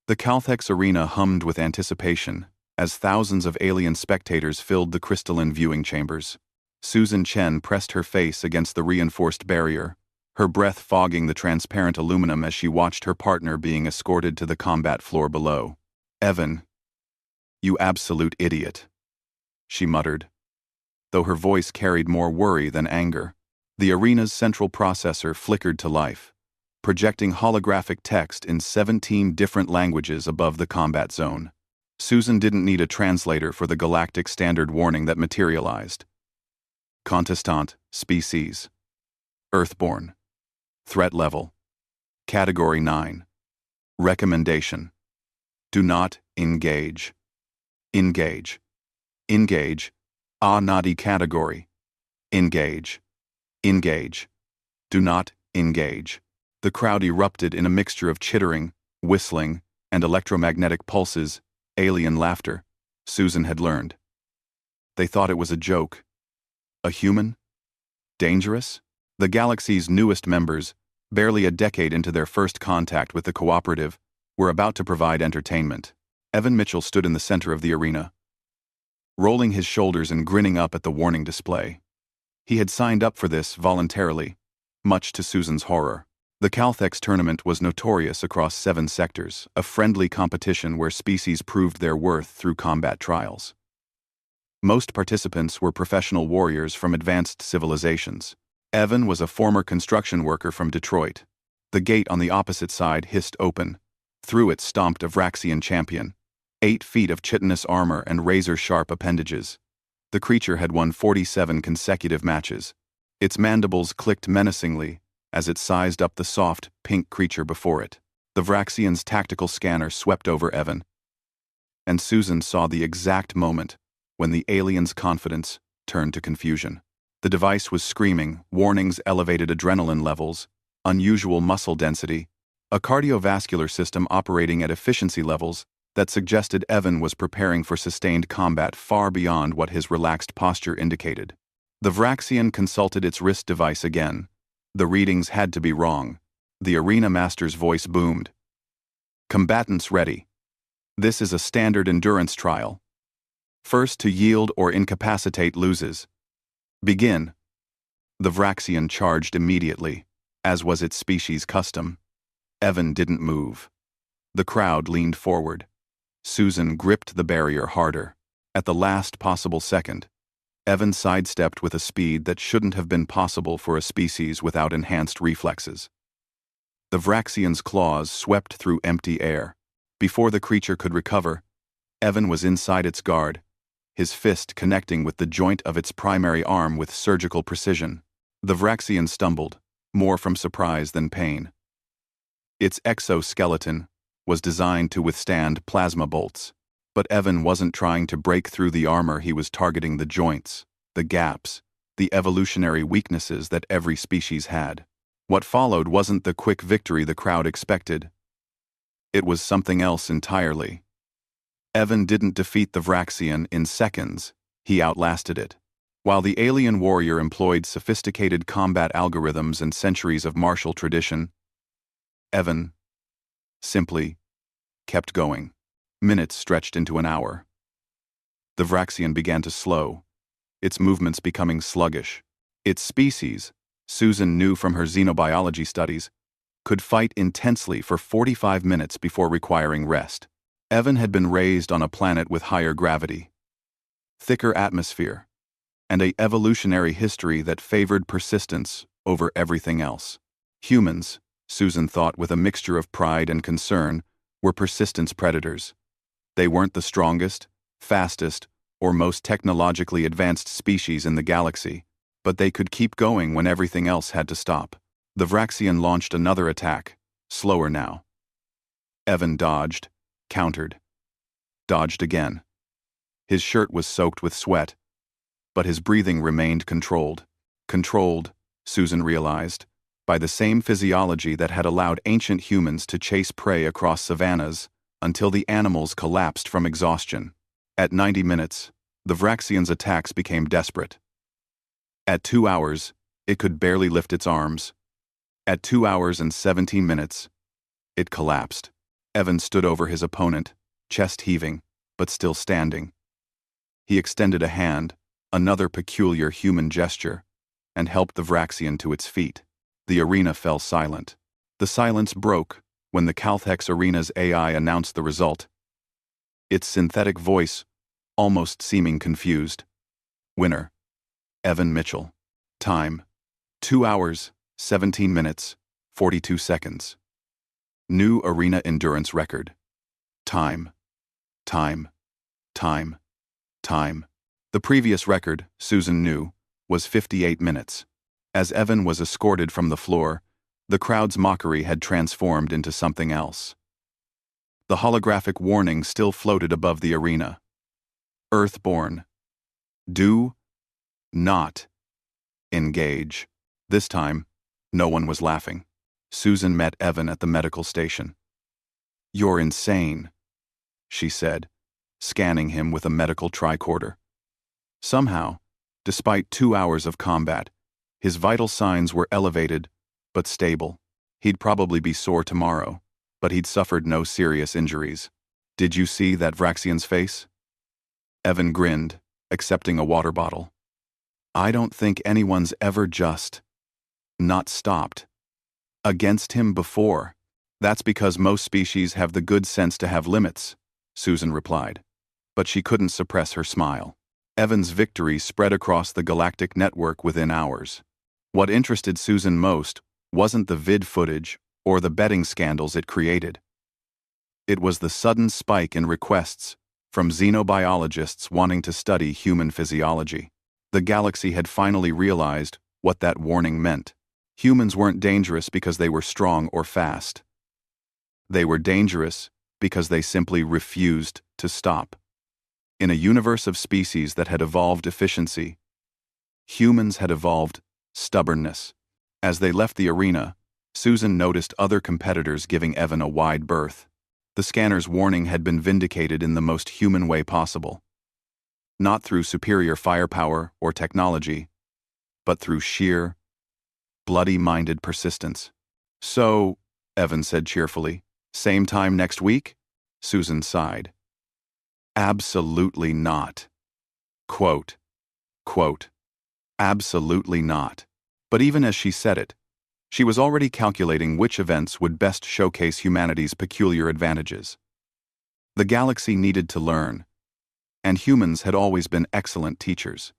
The Calthex arena hummed with anticipation as thousands of alien spectators filled the crystalline viewing chambers. Susan Chen pressed her face against the reinforced barrier, her breath fogging the transparent aluminum as she watched her partner being escorted to the combat floor below. "Evan, you absolute idiot," she muttered, though her voice carried more worry than anger. The arena's central processor flickered to life, projecting holographic text in 17 different languages above the combat zone. Susan didn't need a translator for the galactic standard warning that materialized. Contestant, species. Earthborn. Threat level. Category 9. Recommendation. Do not engage. Engage. Engage. Naughty category. Engage. Engage. Do not engage. The crowd erupted in a mixture of chittering, whistling, and electromagnetic pulses, alien laughter. Susan had learned. They thought it was a joke. A human? Dangerous? The galaxy's newest members, barely a decade into their first contact with the cooperative, were about to provide entertainment. Evan Mitchell stood in the center of the arena, rolling his shoulders and grinning up at the warning display. He had signed up for this voluntarily, much to Susan's horror. The Calthex tournament was notorious across 7 sectors, a friendly competition where species proved their worth through combat trials. Most participants were professional warriors from advanced civilizations. Evan was a former construction worker from Detroit. The gate on the opposite side hissed open. Through it stomped a Vraxian champion, 8 feet of chitinous armor and razor-sharp appendages. The creature had won 47 consecutive matches. Its mandibles clicked menacingly as it sized up the soft, pink creature before it. The Vraxian's tactical scanner swept over Evan, and Susan saw the exact moment when the alien's confidence turned to confusion. The device was screaming, warnings, elevated adrenaline levels, unusual muscle density, a cardiovascular system operating at efficiency levels that suggested Evan was preparing for sustained combat far beyond what his relaxed posture indicated. The Vraxian consulted its wrist device again. The readings had to be wrong. The arena master's voice boomed. "Combatants ready. This is a standard endurance trial. First to yield or incapacitate loses. Begin." The Vraxian charged immediately, as was its species' custom. Evan didn't move. The crowd leaned forward. Susan gripped the barrier harder. At the last possible second, Evan sidestepped with a speed that shouldn't have been possible for a species without enhanced reflexes. The Vraxian's claws swept through empty air. Before the creature could recover, Evan was inside its guard, his fist connecting with the joint of its primary arm with surgical precision. The Vraxian stumbled, more from surprise than pain. Its exoskeleton was designed to withstand plasma bolts, but Evan wasn't trying to break through the armor. He was targeting the joints, the gaps, the evolutionary weaknesses that every species had. What followed wasn't the quick victory the crowd expected. It was something else entirely. Evan didn't defeat the Vraxian in seconds, he outlasted it. While the alien warrior employed sophisticated combat algorithms and centuries of martial tradition, Evan simply kept going. Minutes stretched into an hour. The Vraxian began to slow, its movements becoming sluggish. Its species, Susan knew from her xenobiology studies, could fight intensely for 45 minutes before requiring rest. Evan had been raised on a planet with higher gravity, thicker atmosphere, and an evolutionary history that favored persistence over everything else. Humans, Susan thought with a mixture of pride and concern, were persistence predators. They weren't the strongest, fastest, or most technologically advanced species in the galaxy, but they could keep going when everything else had to stop. The Vraxian launched another attack, slower now. Evan dodged, countered, dodged again. His shirt was soaked with sweat, but his breathing remained controlled. Controlled, Susan realized, by the same physiology that had allowed ancient humans to chase prey across savannas until the animals collapsed from exhaustion. At 90 minutes, the Vraxian's attacks became desperate. At 2 hours, it could barely lift its arms. At 2 hours and 17 minutes, it collapsed. Evan stood over his opponent, chest heaving, but still standing. He extended a hand, another peculiar human gesture, and helped the Vraxian to its feet. The arena fell silent. The silence broke when the Calthex Arena's AI announced the result. Its synthetic voice, almost seeming confused. Winner: Evan Mitchell. Time: 2 hours, 17 minutes, 42 seconds. New arena endurance record. Time. Time. Time. Time. The previous record, Susan knew, was 58 minutes. As Evan was escorted from the floor, the crowd's mockery had transformed into something else. The holographic warning still floated above the arena. Earthborn. Do not engage. This time, no one was laughing. Susan met Evan at the medical station. "You're insane," she said, scanning him with a medical tricorder. Somehow, despite 2 hours of combat, his vital signs were elevated but stable. He'd probably be sore tomorrow, but he'd suffered no serious injuries. "Did you see that Vraxian's face?" Evan grinned, accepting a water bottle. "I don't think anyone's ever just not stopped against him before." "That's because most species have the good sense to have limits," Susan replied. But she couldn't suppress her smile. Evan's victory spread across the galactic network within hours. What interested Susan most wasn't the vid footage or the betting scandals it created. It was the sudden spike in requests from xenobiologists wanting to study human physiology. The galaxy had finally realized what that warning meant. Humans weren't dangerous because they were strong or fast. They were dangerous because they simply refused to stop. In a universe of species that had evolved efficiency, humans had evolved stubbornness. As they left the arena, Susan noticed other competitors giving Evan a wide berth. The scanner's warning had been vindicated in the most human way possible. Not through superior firepower or technology, but through sheer, bloody-minded persistence. "So," Evan said cheerfully, "same time next week?" Susan sighed. "Absolutely not." Quote. Absolutely not. But even as she said it, she was already calculating which events would best showcase humanity's peculiar advantages. The galaxy needed to learn, and humans had always been excellent teachers.